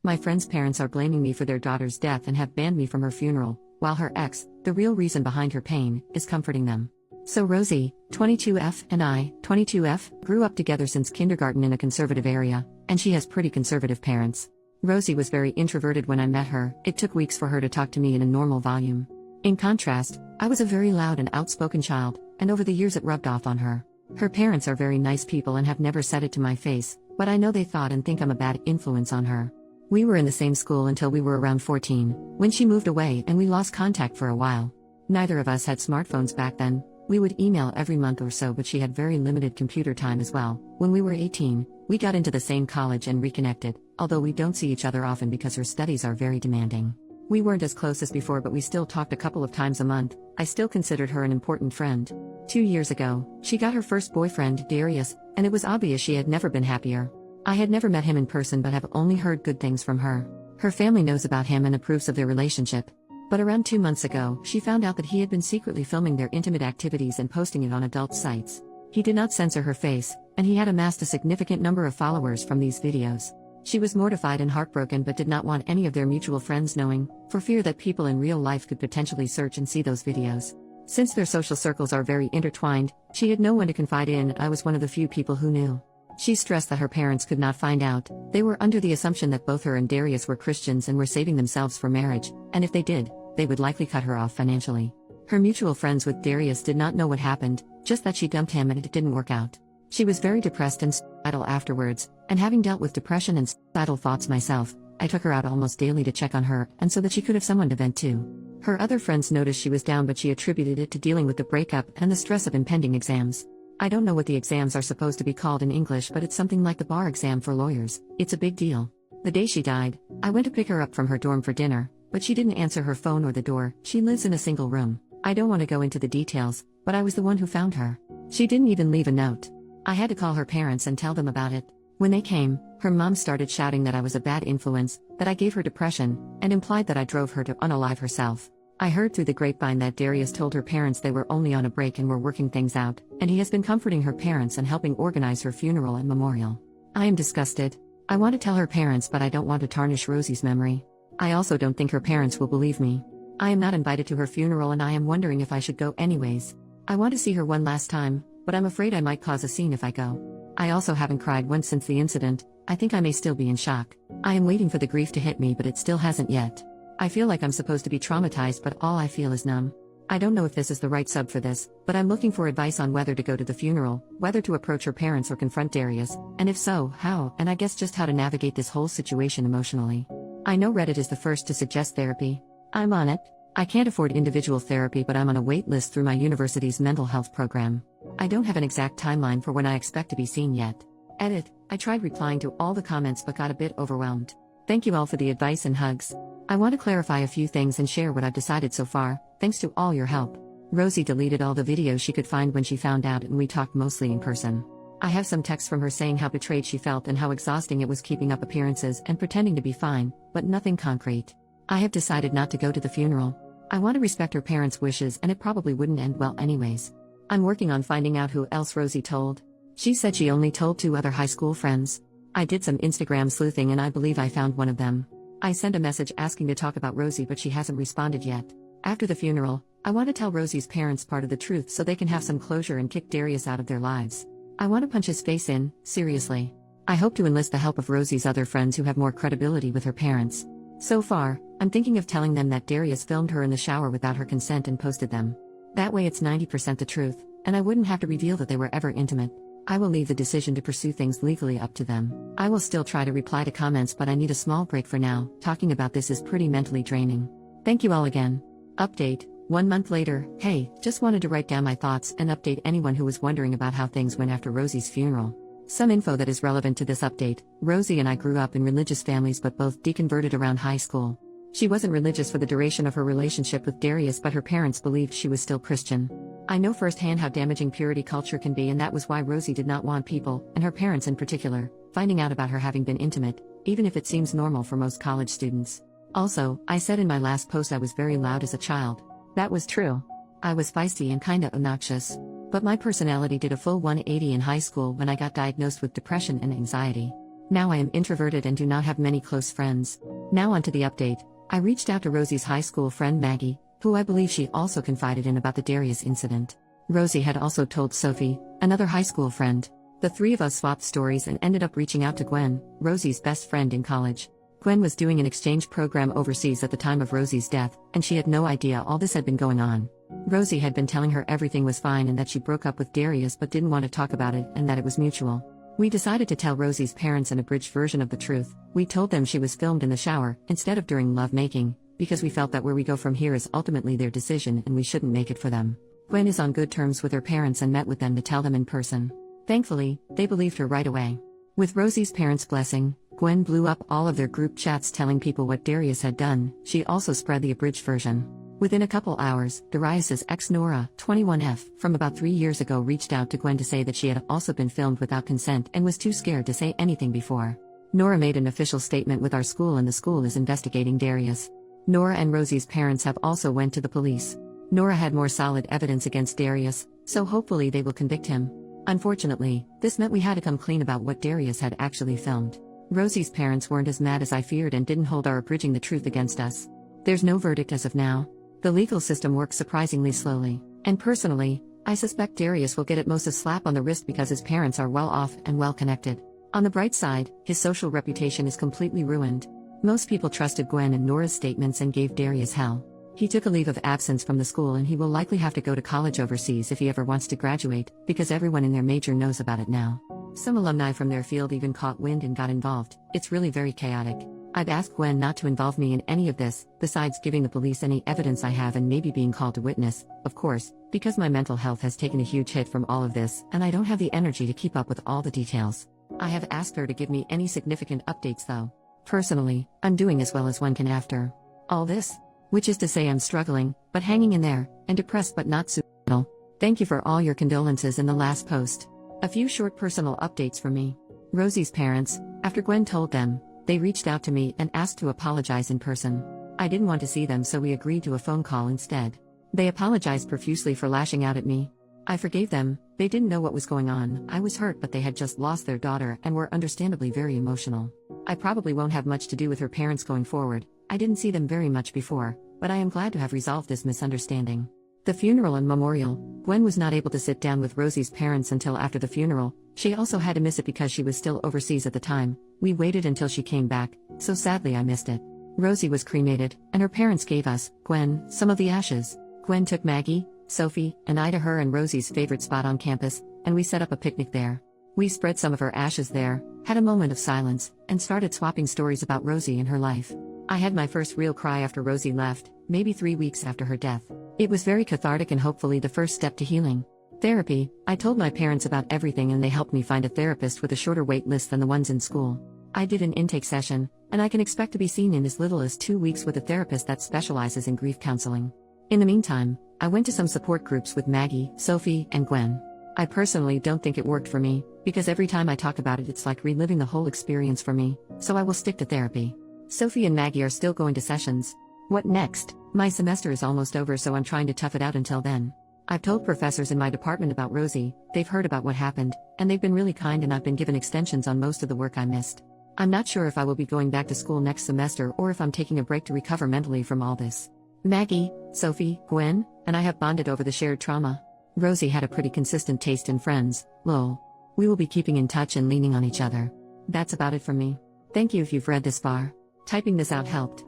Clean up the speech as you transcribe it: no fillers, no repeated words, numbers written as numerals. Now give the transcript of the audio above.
My friend's parents are blaming me for their daughter's death and have banned me from her funeral, while her ex, the real reason behind her pain, is comforting them. So Rosie, 22F, and I, 22F, grew up together since kindergarten in a conservative area, and she has pretty conservative parents. Rosie was very introverted when I met her. It took weeks for her to talk to me in a normal volume. In contrast, I was a very loud and outspoken child, and over the years it rubbed off on her. Her parents are very nice people and have never said it to my face, but I know they thought and think I'm a bad influence on her. We were in the same school until we were around 14, when she moved away and we lost contact for a while. Neither of us had smartphones back then. We would email every month or so, but she had very limited computer time as well. When we were 18, we got into the same college and reconnected, although we don't see each other often because her studies are very demanding. We weren't as close as before, but we still talked a couple of times a month. I still considered her an important friend. 2 years ago, she got her first boyfriend, Darius, and it was obvious she had never been happier. I had never met him in person but have only heard good things from her. Her family knows about him and approves of their relationship. But around 2 months ago, she found out that he had been secretly filming their intimate activities and posting it on adult sites. He did not censor her face, and he had amassed a significant number of followers from these videos. She was mortified and heartbroken but did not want any of their mutual friends knowing, for fear that people in real life could potentially search and see those videos. Since their social circles are very intertwined, she had no one to confide in, and I was one of the few people who knew. She stressed that her parents could not find out. They were under the assumption that both her and Darius were Christians and were saving themselves for marriage, and if they did, they would likely cut her off financially. Her mutual friends with Darius did not know what happened, just that she dumped him and it didn't work out. She was very depressed and suicidal afterwards, and having dealt with depression and suicidal thoughts myself, I took her out almost daily to check on her, and so that she could have someone to vent to. Her other friends noticed she was down, but she attributed it to dealing with the breakup and the stress of impending exams. I don't know what the exams are supposed to be called in English, but it's something like the bar exam for lawyers. It's a big deal. The day she died, I went to pick her up from her dorm for dinner, but she didn't answer her phone or the door. She lives in a single room. I don't want to go into the details, but I was the one who found her. She didn't even leave a note. I had to call her parents and tell them about it. When they came, her mom started shouting that I was a bad influence, that I gave her depression, and implied that I drove her to unalive herself. I heard through the grapevine that Darius told her parents they were only on a break and were working things out, and he has been comforting her parents and helping organize her funeral and memorial. I am disgusted. I want to tell her parents, but I don't want to tarnish Rosie's memory. I also don't think her parents will believe me. I am not invited to her funeral and I am wondering if I should go anyways. I want to see her one last time, but I'm afraid I might cause a scene if I go. I also haven't cried once since the incident. I think I may still be in shock. I am waiting for the grief to hit me, but it still hasn't yet. I feel like I'm supposed to be traumatized, but all I feel is numb. I don't know if this is the right sub for this, but I'm looking for advice on whether to go to the funeral, whether to approach her parents or confront Darius, and if so, how, and I guess just how to navigate this whole situation emotionally. I know Reddit is the first to suggest therapy. I'm on it. I can't afford individual therapy, but I'm on a wait list through my university's mental health program. I don't have an exact timeline for when I expect to be seen yet. Edit. I tried replying to all the comments but got a bit overwhelmed. Thank you all for the advice and hugs. I want to clarify a few things and share what I've decided so far, thanks to all your help. Rosie deleted all the videos she could find when she found out, and we talked mostly in person. I have some texts from her saying how betrayed she felt and how exhausting it was keeping up appearances and pretending to be fine, but nothing concrete. I have decided not to go to the funeral. I want to respect her parents' wishes, and it probably wouldn't end well anyways. I'm working on finding out who else Rosie told. She said she only told 2 other high school friends. I did some Instagram sleuthing and I believe I found one of them. I sent a message asking to talk about Rosie, but she hasn't responded yet. After the funeral, I want to tell Rosie's parents part of the truth so they can have some closure and kick Darius out of their lives. I want to punch his face in, seriously. I hope to enlist the help of Rosie's other friends who have more credibility with her parents. So far, I'm thinking of telling them that Darius filmed her in the shower without her consent and posted them. That way it's 90% the truth, and I wouldn't have to reveal that they were ever intimate. I will leave the decision to pursue things legally up to them. I will still try to reply to comments, but I need a small break for now. Talking about this is pretty mentally draining. Thank you all again. Update. 1 month later. Hey, just wanted to write down my thoughts and update anyone who was wondering about how things went after Rosie's funeral. Some info that is relevant to this update. Rosie and I grew up in religious families but both deconverted around high school. She wasn't religious for the duration of her relationship with Darius, but her parents believed she was still Christian. I know firsthand how damaging purity culture can be, and that was why Rosie did not want people, and her parents in particular, finding out about her having been intimate, even if it seems normal for most college students. Also, I said in my last post I was very loud as a child. That was true. I was feisty and kinda obnoxious. But my personality did a full 180 in high school when I got diagnosed with depression and anxiety. Now I am introverted and do not have many close friends. Now on to the update. I reached out to Rosie's high school friend Maggie, who I believe she also confided in about the Darius incident. Rosie had also told Sophie, another high school friend. The three of us swapped stories and ended up reaching out to Gwen, Rosie's best friend in college. Gwen was doing an exchange program overseas at the time of Rosie's death, and she had no idea all this had been going on. Rosie had been telling her everything was fine and that she broke up with Darius but didn't want to talk about it and that it was mutual. We decided to tell Rosie's parents an abridged version of the truth. We told them she was filmed in the shower, instead of during lovemaking, because we felt that where we go from here is ultimately their decision and we shouldn't make it for them. Gwen is on good terms with her parents and met with them to tell them in person. Thankfully, they believed her right away. With Rosie's parents' blessing, Gwen blew up all of their group chats telling people what Darius had done. She also spread the abridged version. Within a couple hours, Darius's ex Nora, 21F, from about 3 years ago reached out to Gwen to say that she had also been filmed without consent and was too scared to say anything before. Nora made an official statement with our school and the school is investigating Darius. Nora and Rosie's parents have also went to the police. Nora had more solid evidence against Darius, so hopefully they will convict him. Unfortunately, this meant we had to come clean about what Darius had actually filmed. Rosie's parents weren't as mad as I feared and didn't hold our abridging the truth against us. There's no verdict as of now. The legal system works surprisingly slowly, and personally, I suspect Darius will get at most a slap on the wrist because his parents are well off and well connected. On the bright side, his social reputation is completely ruined. Most people trusted Gwen and Nora's statements and gave Darius hell. He took a leave of absence from the school and he will likely have to go to college overseas if he ever wants to graduate, because everyone in their major knows about it now. Some alumni from their field even caught wind and got involved. It's really very chaotic. I've asked Gwen not to involve me in any of this, besides giving the police any evidence I have and maybe being called to witness, of course, because my mental health has taken a huge hit from all of this and I don't have the energy to keep up with all the details. I have asked her to give me any significant updates though. Personally, I'm doing as well as one can after all this. Which is to say I'm struggling, but hanging in there, and depressed but not suicidal. Thank you for all your condolences in the last post. A few short personal updates from me. Rosie's parents, after Gwen told them, they reached out to me and asked to apologize in person. I didn't want to see them so we agreed to a phone call instead. They apologized profusely for lashing out at me. I forgave them. They didn't know what was going on. I was hurt but they had just lost their daughter and were understandably very emotional. I probably won't have much to do with her parents going forward. I didn't see them very much before, but I am glad to have resolved this misunderstanding. The funeral and memorial. Gwen was not able to sit down with Rosie's parents until after the funeral. She also had to miss it because she was still overseas at the time. We waited until she came back, so sadly I missed it. Rosie was cremated, and her parents gave us, Gwen, some of the ashes. Gwen took Maggie, Sophie, and I to her and Rosie's favorite spot on campus, and we set up a picnic there. We spread some of her ashes there, had a moment of silence, and started swapping stories about Rosie and her life. I had my first real cry after Rosie left, maybe 3 weeks after her death. It was very cathartic and hopefully the first step to healing. Therapy. I told my parents about everything and they helped me find a therapist with a shorter wait list than the ones in school. I did an intake session, and I can expect to be seen in as little as 2 weeks with a therapist that specializes in grief counseling. In the meantime, I went to some support groups with Maggie, Sophie, and Gwen. I personally don't think it worked for me, because every time I talk about it it's like reliving the whole experience for me, so I will stick to therapy. Sophie and Maggie are still going to sessions. What next? My semester is almost over so I'm trying to tough it out until then. I've told professors in my department about Rosie, they've heard about what happened, and they've been really kind and I've been given extensions on most of the work I missed. I'm not sure if I will be going back to school next semester or if I'm taking a break to recover mentally from all this. Maggie, Sophie, Gwen, and I have bonded over the shared trauma. Rosie had a pretty consistent taste in friends, lol. We will be keeping in touch and leaning on each other. That's about it from me. Thank you if you've read this far. Typing this out helped.